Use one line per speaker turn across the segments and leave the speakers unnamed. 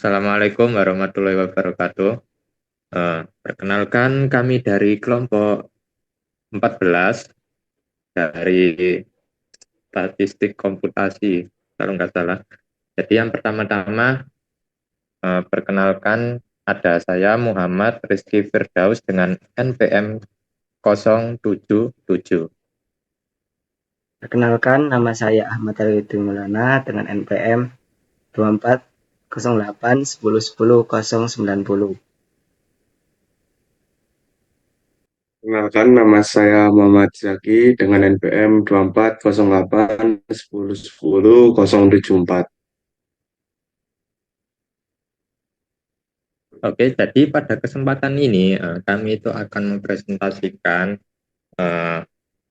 Assalamualaikum warahmatullahi wabarakatuh. Perkenalkan kami dari kelompok 14 dari statistik komputasi, kalau nggak salah. Jadi yang pertama-tama, perkenalkan ada saya Muhammad Rizky Firdaus dengan NPM 077.
Perkenalkan, nama saya Ahmad Alidin Maulana dengan NPM 2408 10 10 090.
Kenalkan, nama saya Muhammad Zaki dengan NPM 2408 10 10 074.
Oke, jadi pada kesempatan ini kami itu akan mempresentasikan eh,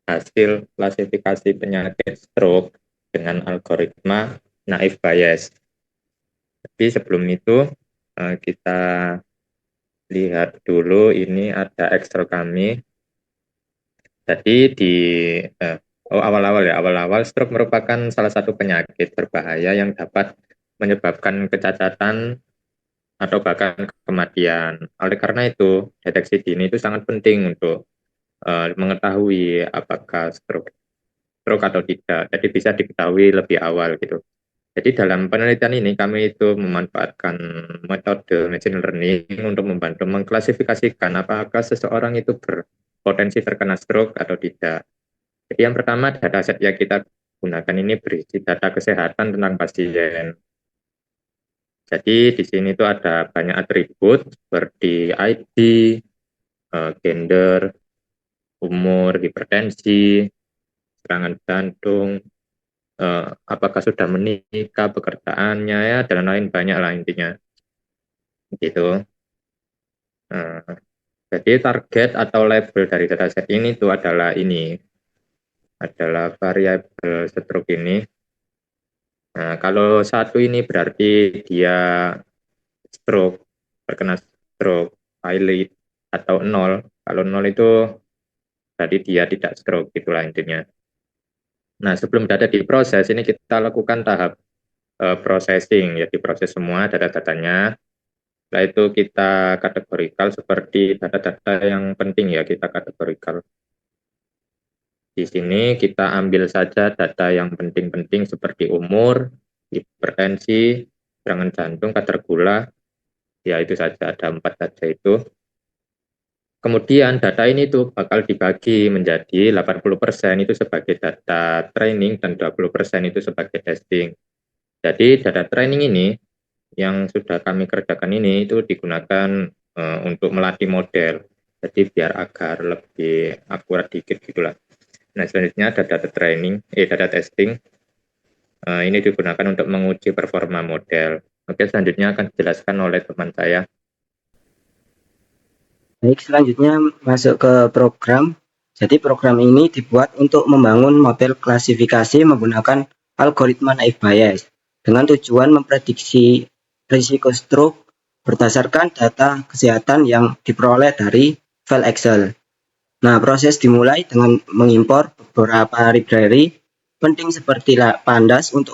hasil klasifikasi penyakit stroke dengan algoritma naive Bayes. Tapi sebelum itu kita lihat dulu, ini ada Excel kami. Jadi di awal-awal stroke merupakan salah satu penyakit berbahaya yang dapat menyebabkan kecacatan atau bahkan kematian. Oleh karena itu, deteksi dini itu sangat penting untuk mengetahui apakah stroke atau tidak. Jadi bisa diketahui lebih awal gitu. Jadi dalam penelitian ini kami itu memanfaatkan metode machine learning untuk membantu mengklasifikasikan apakah seseorang itu berpotensi terkena stroke atau tidak. Jadi yang pertama, dataset yang kita gunakan ini berisi data kesehatan tentang pasien. Jadi di sini tuh ada banyak atribut seperti ID, gender, umur, hipertensi, serangan jantung, apakah sudah menikah, pekerjaannya ya, dan lain banyak lah intinya. Gitu. Jadi target atau label dari dataset ini itu adalah variabel stroke ini. Nah, kalau satu ini berarti dia stroke, terkena stroke, pilot, atau nol. Kalau nol itu berarti dia tidak stroke, gitulah intinya. Nah, sebelum data diproses, ini kita lakukan tahap processing, ya diproses semua data-datanya. Setelah itu kita kategorikal seperti data-data yang penting ya, kita kategorikal. Di sini kita ambil saja data yang penting-penting seperti umur, hipertensi, serangan jantung, kadar gula, ya itu saja, ada 4 saja itu. Kemudian data ini tuh bakal dibagi menjadi 80% itu sebagai data training dan 20% itu sebagai testing. Jadi data training ini yang sudah kami kerjakan ini itu digunakan untuk melatih model. Jadi biar agar lebih akurat dikit gitulah. Nah, selanjutnya ada data testing. Ini digunakan untuk menguji performa model. Oke, selanjutnya akan dijelaskan oleh teman saya.
Baik, selanjutnya masuk ke program. Jadi program ini dibuat untuk membangun model klasifikasi menggunakan algoritma naive Bayes dengan tujuan memprediksi risiko stroke berdasarkan data kesehatan yang diperoleh dari file Excel. Nah, proses dimulai dengan mengimpor beberapa library penting seperti Pandas untuk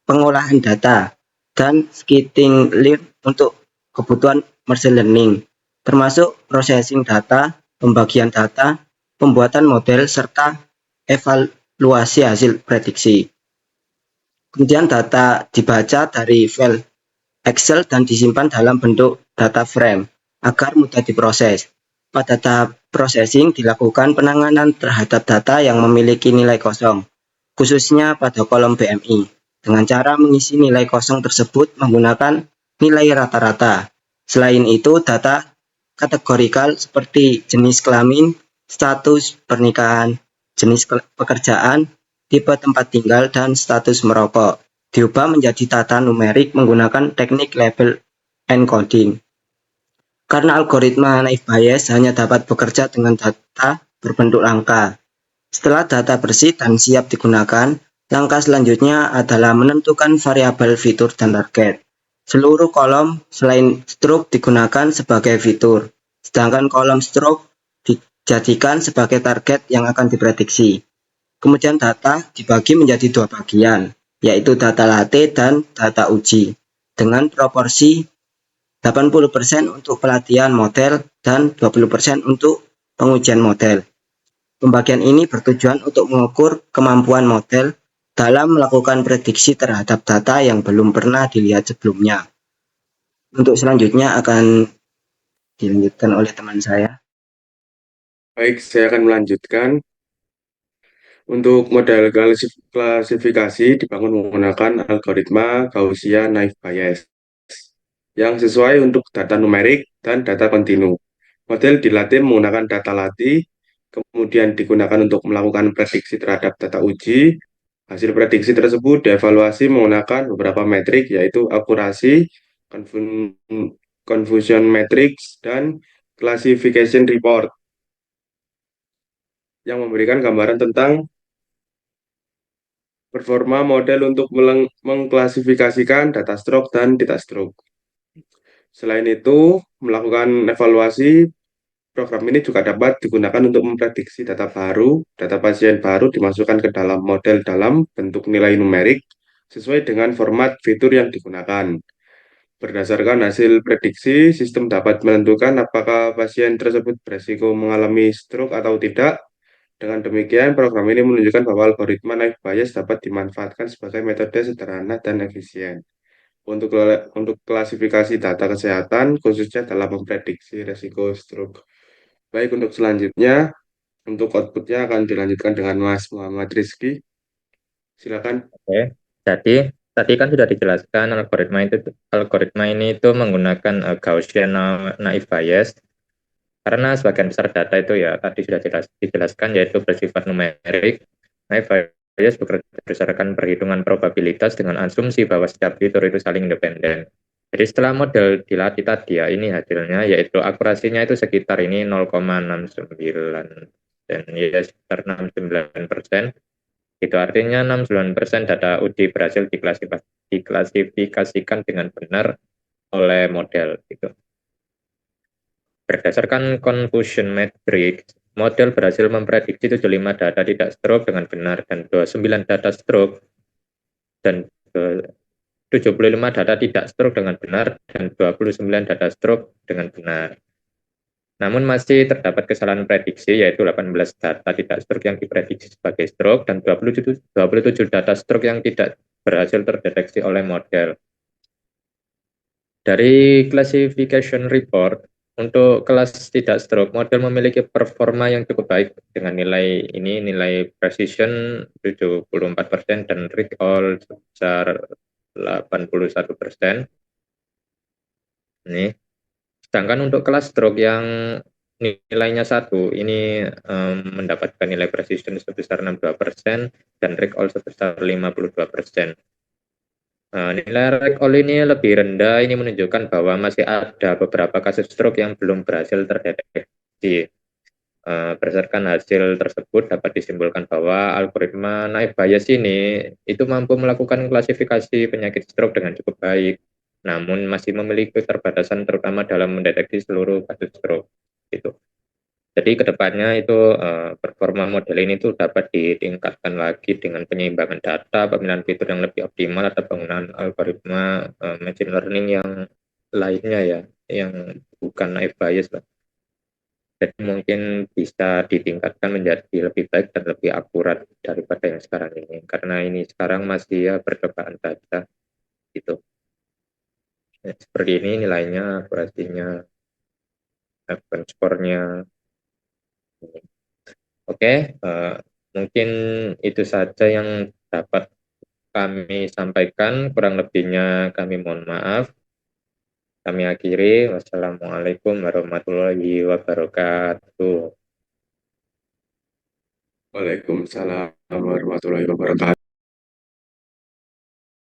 pengolahan data dan Scikit-learn untuk kebutuhan machine learning, termasuk processing data, pembagian data, pembuatan model, serta evaluasi hasil prediksi. Kemudian data dibaca dari file Excel dan disimpan dalam bentuk data frame agar mudah diproses. Pada tahap processing dilakukan penanganan terhadap data yang memiliki nilai kosong, khususnya pada kolom BMI, dengan cara mengisi nilai kosong tersebut menggunakan nilai rata-rata. Selain itu, data kategorikal seperti jenis kelamin, status pernikahan, jenis pekerjaan, tipe tempat tinggal, dan status merokok diubah menjadi data numerik menggunakan teknik label encoding. Karena algoritma naive Bayes hanya dapat bekerja dengan data berbentuk angka. Setelah data bersih dan siap digunakan, langkah selanjutnya adalah menentukan variabel fitur dan target. Seluruh kolom selain stroke digunakan sebagai fitur, sedangkan kolom stroke dijadikan sebagai target yang akan diprediksi. Kemudian data dibagi menjadi 2 bagian, yaitu data latih dan data uji. dengan proporsi 80% untuk pelatihan model dan 20% untuk pengujian model. Pembagian ini bertujuan untuk mengukur kemampuan model dalam melakukan prediksi terhadap data yang belum pernah dilihat sebelumnya. Untuk selanjutnya akan dilanjutkan oleh teman saya.
Baik, saya akan melanjutkan. Untuk model klasifikasi dibangun menggunakan algoritma Gaussian naive Bayes yang sesuai untuk data numerik dan data kontinu. Model dilatih menggunakan data latih, kemudian digunakan untuk melakukan prediksi terhadap data uji. Hasil prediksi tersebut dievaluasi menggunakan beberapa metrik, yaitu akurasi, confusion matrix, dan classification report, yang memberikan gambaran tentang performa model untuk mengklasifikasikan data stroke dan tidak stroke. Selain itu, melakukan evaluasi, program ini juga dapat digunakan untuk memprediksi data baru. Data pasien baru dimasukkan ke dalam model dalam bentuk nilai numerik sesuai dengan format fitur yang digunakan. Berdasarkan hasil prediksi, sistem dapat menentukan apakah pasien tersebut beresiko mengalami stroke atau tidak. Dengan demikian, program ini menunjukkan bahwa algoritma naive Bayes dapat dimanfaatkan sebagai metode sederhana dan efisien untuk klasifikasi data kesehatan, khususnya dalam memprediksi resiko stroke. Baik, untuk selanjutnya, untuk outputnya akan dilanjutkan dengan Mas Muhammad Rizky. Silakan.
Oke, jadi tadi kan sudah dijelaskan algoritma ini itu menggunakan Gaussian naive Bayes karena sebagian besar data itu ya tadi sudah dijelaskan yaitu bersifat numerik. Naive Bayes bekerja berdasarkan perhitungan probabilitas dengan asumsi bahwa setiap fitur itu saling independen. Jadi setelah model dilatih tadi ya, ini hasilnya yaitu akurasinya itu sekitar ini 0,69 dan ya sekitar 69%. Itu artinya 69% data uji berhasil diklasifikasikan dengan benar oleh model. Gitu. Berdasarkan confusion matrix, model berhasil memprediksi 75 data tidak stroke dengan benar dan 29 data stroke dan 75 data tidak stroke dengan benar dan 29 data stroke dengan benar. Namun masih terdapat kesalahan prediksi, yaitu 18 data tidak stroke yang diprediksi sebagai stroke dan 27 data stroke yang tidak berhasil terdeteksi oleh model. Dari classification report, untuk kelas tidak stroke, model memiliki performa yang cukup baik dengan nilai precision 74% dan recall sebesar 81%. Ini. Sedangkan untuk kelas stroke yang nilainya 1, ini mendapatkan nilai precision sebesar 62% dan recall sebesar 52%. Nilai recall ini lebih rendah, ini menunjukkan bahwa masih ada beberapa kasus stroke yang belum berhasil terdeteksi. Berdasarkan hasil tersebut dapat disimpulkan bahwa algoritma naive Bayes ini itu mampu melakukan klasifikasi penyakit stroke dengan cukup baik, namun masih memiliki keterbatasan terutama dalam mendeteksi seluruh kasus stroke. Gitu. Jadi kedepannya itu performa model ini tuh dapat ditingkatkan lagi dengan penyimbangan data, pemilihan fitur yang lebih optimal, atau penggunaan algoritma machine learning yang lainnya ya, yang bukan naive Bayes lah. Jadi mungkin bisa ditingkatkan menjadi lebih baik dan lebih akurat daripada yang sekarang ini. Karena ini sekarang masih ya percobaan saja gitu. Ya, seperti ini nilainya, akurasinya, skornya. Oke, mungkin itu saja yang dapat kami sampaikan. Kurang lebihnya kami mohon maaf. Kami akhiri. Wassalamualaikum warahmatullahi wabarakatuh.
Waalaikumsalam warahmatullahi wabarakatuh.